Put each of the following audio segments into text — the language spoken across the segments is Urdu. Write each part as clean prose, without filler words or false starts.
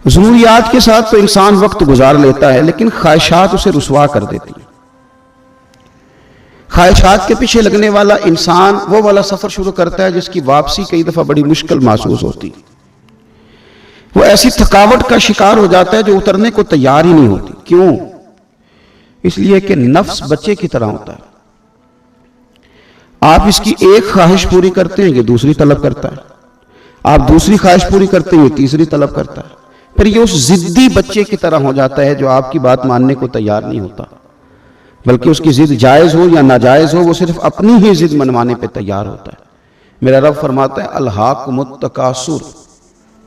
ضروریات کے ساتھ تو انسان وقت گزار لیتا ہے، لیکن خواہشات اسے رسوا کر دیتی ہیں۔ خواہشات کے پیچھے لگنے والا انسان وہ والا سفر شروع کرتا ہے جس کی واپسی کئی دفعہ بڑی مشکل محسوس ہوتی ہے۔ وہ ایسی تھکاوٹ کا شکار ہو جاتا ہے جو اترنے کو تیار ہی نہیں ہوتی۔ کیوں؟ اس لیے کہ نفس بچے کی طرح ہوتا ہے، آپ اس کی ایک خواہش پوری کرتے ہیں، یہ دوسری طلب کرتا ہے، آپ دوسری خواہش پوری کرتے ہیں، یہ تیسری طلب کرتا ہے، پھر یہ اس ضدی بچے کی طرح ہو جاتا ہے جو آپ کی بات ماننے کو تیار نہیں ہوتا، بلکہ اس کی ضد جائز ہو یا ناجائز ہو وہ صرف اپنی ہی ضد منوانے پہ تیار ہوتا ہے۔ میرا رب فرماتا ہے الہاکم التکاثر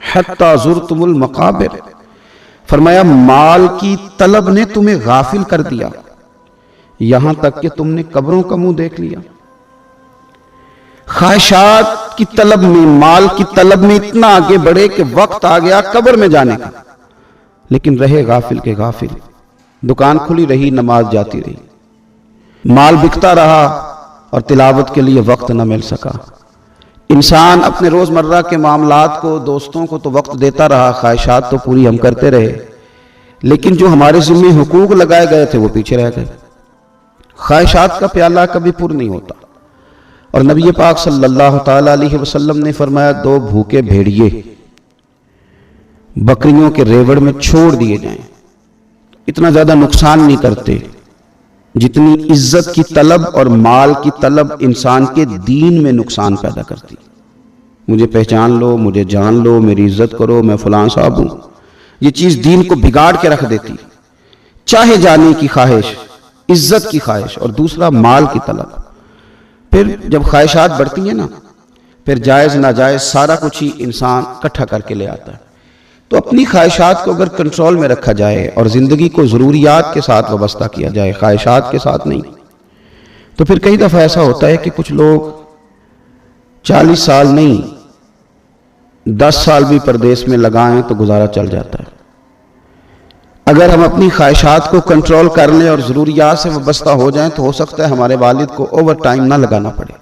حتی زرتم المقابر، فرمایا مال کی طلب نے تمہیں غافل کر دیا یہاں تک کہ تم نے قبروں کا منہ دیکھ لیا۔ خواہشات کی طلب میں، مال کی طلب میں اتنا آگے بڑھے کہ وقت آ گیا قبر میں جانے کا، لیکن رہے غافل کے غافل۔ دکان کھلی رہی، نماز جاتی رہی، مال بکتا رہا اور تلاوت کے لیے وقت نہ مل سکا۔ انسان اپنے روزمرہ کے معاملات کو، دوستوں کو تو وقت دیتا رہا، خواہشات تو پوری ہم کرتے رہے، لیکن جو ہمارے ذمہ حقوق لگائے گئے تھے وہ پیچھے رہ گئے۔ خواہشات کا پیالہ کبھی پر نہیں ہوتا، اور نبی پاک صلی اللہ تعالی علیہ وسلم نے فرمایا دو بھوکے بھیڑیے بکریوں کے ریوڑ میں چھوڑ دیے جائیں، اتنا زیادہ نقصان نہیں کرتے جتنی عزت کی طلب اور مال کی طلب انسان کے دین میں نقصان پیدا کرتی۔ مجھے پہچان لو، مجھے جان لو، میری عزت کرو، میں فلاں صاحب ہوں، یہ چیز دین کو بگاڑ کے رکھ دیتی۔ چاہے جانے کی خواہش، عزت کی خواہش، اور دوسرا مال کی طلب۔ پھر جب خواہشات بڑھتی ہیں نا، پھر جائز ناجائز سارا کچھ ہی انسان اکٹھا کر کے لے آتا ہے۔ تو اپنی خواہشات کو اگر کنٹرول میں رکھا جائے اور زندگی کو ضروریات کے ساتھ وابستہ کیا جائے، خواہشات کے ساتھ نہیں، تو پھر کئی دفعہ ایسا ہوتا ہے کہ کچھ لوگ 40 سال نہیں 10 سال بھی پردیس میں لگائیں تو گزارا چل جاتا ہے۔ اگر ہم اپنی خواہشات کو کنٹرول کر لیں اور ضروریات سے وابستہ ہو جائیں تو ہو سکتا ہے ہمارے والد کو اوور ٹائم نہ لگانا پڑے۔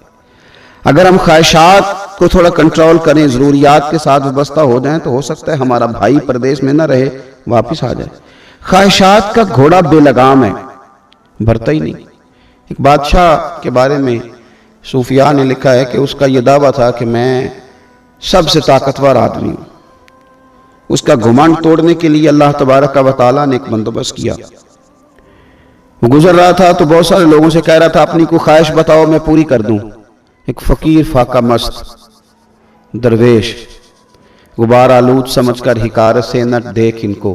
اگر ہم خواہشات کو تھوڑا کنٹرول کریں، ضروریات کے ساتھ وابستہ ہو جائیں تو ہو سکتا ہے ہمارا بھائی پردیس میں نہ رہے، واپس آ جائے۔ خواہشات کا گھوڑا بے لگام ہے، بھرتا ہی نہیں۔ ایک بادشاہ کے بارے میں صوفیاء نے لکھا ہے کہ اس کا یہ دعویٰ تھا کہ میں سب سے طاقتور آدمی ہوں۔ اس کا گھمنڈ توڑنے کے لیے اللہ تبارک و تعالیٰ نے ایک بندوبست کیا۔ وہ گزر رہا تھا تو بہت سارے لوگوں سے کہہ رہا تھا اپنی کوئی خواہش بتاؤ میں پوری کر دوں۔ ایک فقیر فاقہ مست درویش غبار آلود سمجھ کر حکارت سے نہ دیکھ ان کو،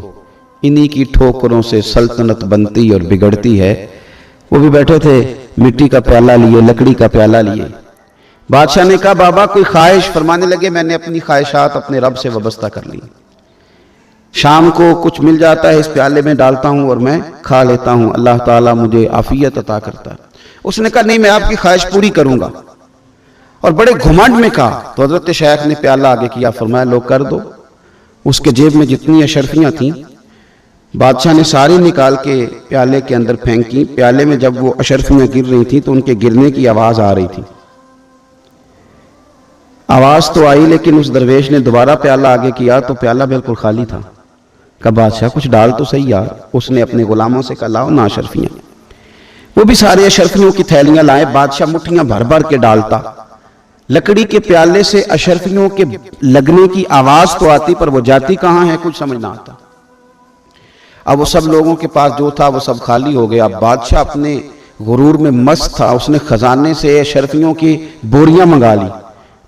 انہی کی ٹھوکروں سے سلطنت بنتی اور بگڑتی ہے۔ وہ بھی بیٹھے تھے، مٹی کا پیالہ لیے، لکڑی کا پیالہ لیے۔ بادشاہ نے کہا بابا کوئی خواہش؟ فرمانے لگے میں نے اپنی خواہشات اپنے رب سے وابستہ کر لی، شام کو کچھ مل جاتا ہے اس پیالے میں ڈالتا ہوں اور میں کھا لیتا ہوں، اللہ تعالیٰ مجھے عافیت عطا کرتا ہے۔ اس نے کہا نہیں میں آپ کی خواہش پوری کروں گا، اور بڑے گھمنڈ میں کہا۔ تو حضرت شیخ نے پیالہ آگے کیا، فرمایا لو کر دو۔ اس کے جیب میں جتنی اشرفیاں تھیں بادشاہ نے ساری نکال کے پیالے کے اندر پھینکی۔ پیالے میں جب وہ اشرفیاں گر رہی تھیں تو ان کے گرنے کی آواز آ رہی تھی۔ آواز تو آئی لیکن اس درویش نے دوبارہ پیالہ آگے کیا تو پیالہ بالکل خالی تھا۔ کہا بادشاہ کچھ ڈال تو صحیح یار۔ اس نے اپنے غلاموں سے کہا لاؤ نا اشرفیاں۔ وہ بھی سارے اشرفیوں کی تھیلیاں لائے۔ بادشاہ مٹھیاں بھر بھر کے ڈالتا، لکڑی کے پیالے سے اشرفیوں کے لگنے کی آواز تو آتی پر وہ جاتی کہاں ہے کچھ سمجھ نہ آتا۔ اب وہ سب لوگوں کے پاس جو تھا وہ سب خالی ہو گیا۔ اب بادشاہ اپنے غرور میں مست تھا، اس نے خزانے سے اشرفیوں کی بوریاں منگا لی،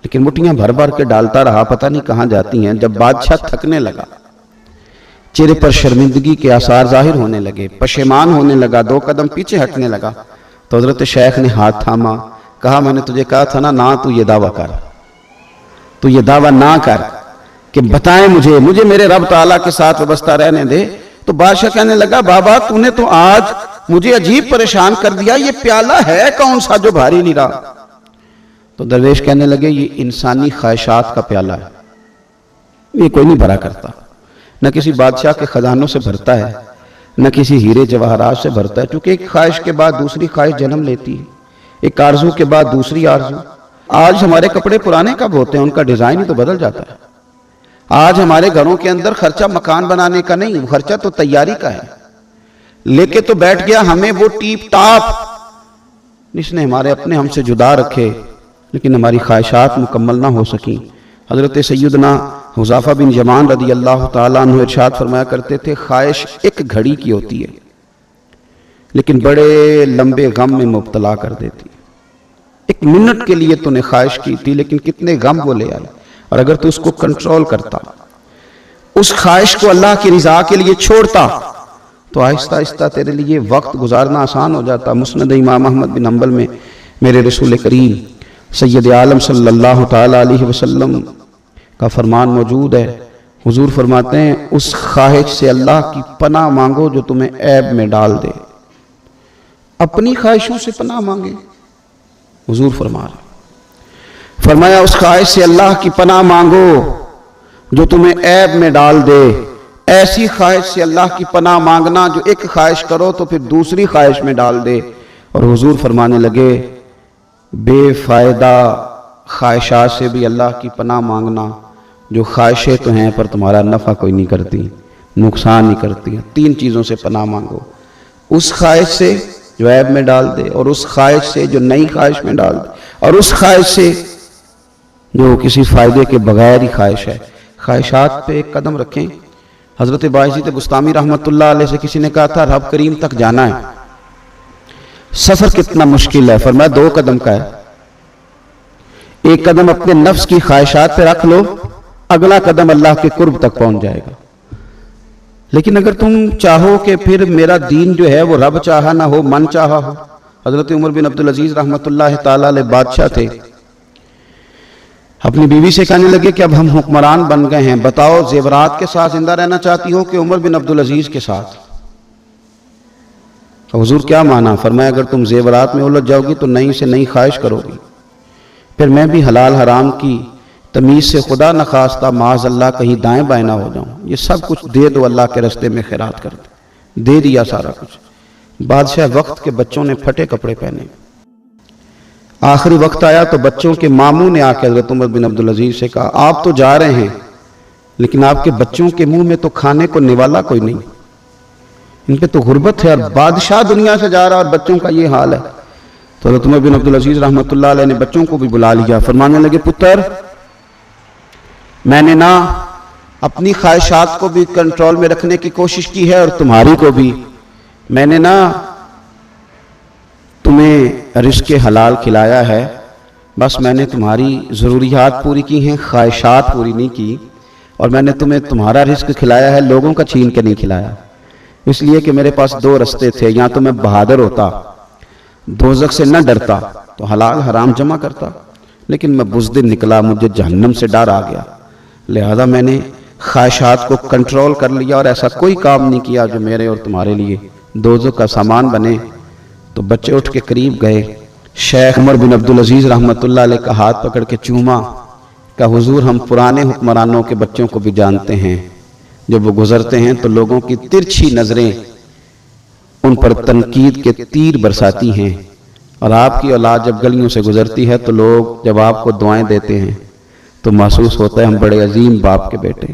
لیکن مٹھیاں بھر بھر کے ڈالتا رہا، پتہ نہیں کہاں جاتی ہیں۔ جب بادشاہ تھکنے لگا، چہرے پر شرمندگی کے آثار ظاہر ہونے لگے، پشیمان ہونے لگا، 2 قدم پیچھے ہٹنے لگا، تو حضرت شیخ نے ہاتھ تھاما، کہا میں نے تجھے کہا تھا نا تو یہ دعویٰ کر، تو یہ دعویٰ نہ کر کہ بتائیں مجھے میرے رب تعالیٰ کے ساتھ وابستہ رہنے دے۔ تو بادشاہ کہنے لگا بابا تو نے تو آج مجھے عجیب پریشان کر دیا، یہ پیالہ ہے کون سا جو بھاری نہیں رہا؟ تو درویش کہنے لگے یہ انسانی خواہشات کا پیالہ ہے، یہ کوئی نہیں بھرا کرتا، نہ کسی بادشاہ کے خزانوں سے بھرتا ہے، نہ کسی ہیرے جواہرات سے بھرتا ہے، کیونکہ ایک خواہش کے بعد دوسری خواہش جنم لیتی ہے، ایک آرزو کے بعد دوسری آرزو۔ آج ہمارے کپڑے پرانے کب ہوتے ہیں، ان کا ڈیزائن ہی تو بدل جاتا ہے۔ آج ہمارے گھروں کے اندر خرچہ مکان بنانے کا نہیں، خرچہ تو تیاری کا ہے، لے کے تو بیٹھ گیا ہمیں وہ ٹیپ ٹاپ جس نے ہمارے اپنے ہم سے جدا رکھے، لیکن ہماری خواہشات مکمل نہ ہو سکیں۔ حضرت سیدنا حذیفہ بن یمان رضی اللہ تعالیٰ عنہ ارشاد فرمایا کرتے تھے، خواہش ایک گھڑی کی ہوتی ہے لیکن بڑے لمبے غم میں مبتلا کر دیتی۔ ایک منٹ کے لیے تو نے خواہش کی تھی لیکن کتنے غم وہ لے آئی، اور اگر تو اس کو کنٹرول کرتا، اس خواہش کو اللہ کی رضا کے لیے چھوڑتا، تو آہستہ آہستہ تیرے لیے وقت گزارنا آسان ہو جاتا۔ مسند امام احمد بن حنبل میں میرے رسول کریم سید عالم صلی اللہ تعالیٰ علیہ وسلم کا فرمان موجود ہے۔ حضور فرماتے ہیں، اس خواہش سے اللہ کی پناہ مانگو جو تمہیں عیب میں ڈال دے۔ اپنی خواہشوں سے پناہ مانگے، حضور فرمایا اس خواہش سے اللہ کی پناہ مانگو جو تمہیں عیب میں ڈال دے۔ ایسی خواہش سے اللہ کی پناہ مانگنا جو ایک خواہش کرو تو پھر دوسری خواہش میں ڈال دے۔ اور حضور فرمانے لگے، بے فائدہ خواہشات سے بھی اللہ کی پناہ مانگنا جو خواہشیں تو ہیں پر تمہارا نفع کوئی نہیں کرتی، نقصان نہیں کرتی۔ 3 چیزوں سے پناہ مانگو، اس خواہش سے جو عیب میں ڈال دے، اور اس خواہش سے جو نئی خواہش میں ڈال دے، اور اس خواہش سے جو کسی فائدے کے بغیر ہی خواہش ہے۔ خواہشات پہ ایک قدم رکھیں۔ حضرت باعزید بستامی رحمت اللہ علیہ سے کسی نے کہا تھا رب کریم تک جانا ہے، سفر کتنا مشکل ہے؟ فرمایا 2 قدم کا ہے، ایک قدم اپنے نفس کی خواہشات پہ رکھ لو، اگلا قدم اللہ کے قرب تک پہنچ جائے گا۔ لیکن اگر تم چاہو کہ پھر میرا دین جو ہے وہ رب چاہا نہ ہو، من چاہا ہو۔ حضرت عمر بن عبدالعزیز رحمت اللہ تعالیٰ علیہ بادشاہ تھے، اپنی بیوی سے کہنے لگے کہ اب ہم حکمران بن گئے ہیں، بتاؤ زیورات کے ساتھ زندہ رہنا چاہتی ہو کہ عمر بن عبدالعزیز کے ساتھ؟ حضور کیا مانا؟ فرمایا اگر تم زیورات میں الجھ جاؤ گی تو نئی سے نئی خواہش کرو گی، پھر میں بھی حلال حرام کی تمیز سے خدا نخواستہ معاذ اللہ کہیں دائیں بائیں نہ ہو جاؤں۔ یہ سب کچھ دے دو اللہ کے راستے میں خیرات کر دے دیا سارا کچھ۔ بادشاہ وقت کے بچوں نے پھٹے کپڑے پہنے، آخری وقت آیا تو بچوں کے ماموں نے آ کے حضرت عمر بن عبدالعزیز سے کہا آپ تو جا رہے ہیں لیکن آپ کے بچوں کے منہ میں تو کھانے کو نوالا کوئی نہیں، ان پہ تو غربت ہے، اور بادشاہ دنیا سے جا رہا اور بچوں کا یہ حال ہے۔ تو حضرت عمر بن عبدالعزیز رحمت اللہ علیہ نے بچوں کو بھی بلا لیا، فرمانے لگے پتر میں نے نہ اپنی خواہشات کو بھی کنٹرول میں رکھنے کی کوشش کی ہے اور تمہاری کو بھی، میں نے نہ تمہیں رزق حلال کھلایا ہے، بس میں نے تمہاری ضروریات پوری کی ہیں، خواہشات پوری نہیں کی، اور میں نے تمہیں تمہارا رزق کھلایا ہے، لوگوں کا چھین کے نہیں کھلایا۔ اس لیے کہ میرے پاس 2 رستے تھے، یا تو میں بہادر ہوتا، دوزخ سے نہ ڈرتا تو حلال حرام جمع کرتا، لیکن میں بزدل نکلا، مجھے جہنم سے ڈر آ گیا، لہذا میں نے خواہشات کو کنٹرول کر لیا اور ایسا کوئی کام نہیں کیا جو میرے اور تمہارے لیے دوزخ کا سامان بنے۔ تو بچے اٹھ کے قریب گئے، شیخ عمر بن عبدالعزیز رحمت اللہ علیہ کا ہاتھ پکڑ کے چوما، کہ حضور ہم پرانے حکمرانوں کے بچوں کو بھی جانتے ہیں، جب وہ گزرتے ہیں تو لوگوں کی ترچھی نظریں ان پر تنقید کے تیر برساتی ہیں، اور آپ کی اولاد جب گلیوں سے گزرتی ہے تو لوگ جب آپ کو دعائیں دیتے ہیں تو محسوس ہوتا ہے ہم بڑے عظیم باپ کے بیٹے۔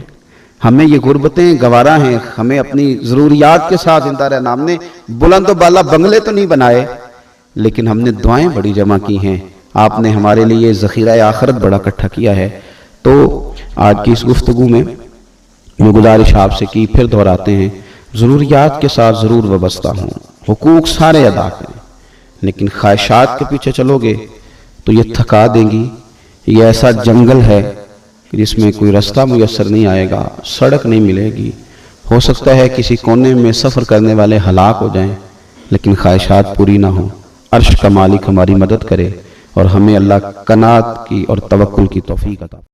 ہمیں یہ غربتیں گوارا ہیں، ہمیں اپنی ضروریات کے ساتھ زندہ رہنا، ہم نے بلند و بالا بنگلے تو نہیں بنائے لیکن ہم نے دعائیں بڑی جمع کی ہیں، آپ نے ہمارے لیے ذخیرہ آخرت بڑا اکٹھا کیا ہے۔ تو آج کی اس گفتگو میں جو گزارش آپ سے کی پھر دہراتے ہیں، ضروریات کے ساتھ ضرور وابستہ ہوں، حقوق سارے ادا کریں، لیکن خواہشات کے پیچھے چلو گے تو یہ تھکا دیں گی۔ یہ ایسا جنگل ہے جس میں کوئی رستہ میسر نہیں آئے گا، سڑک نہیں ملے گی، ہو سکتا ہے کسی کونے میں سفر کرنے والے ہلاک ہو جائیں لیکن خواہشات پوری نہ ہوں۔ عرش کا مالک ہماری مدد کرے اور ہمیں اللہ قناعت کی اور توکل کی توفیق عطا فرمائے۔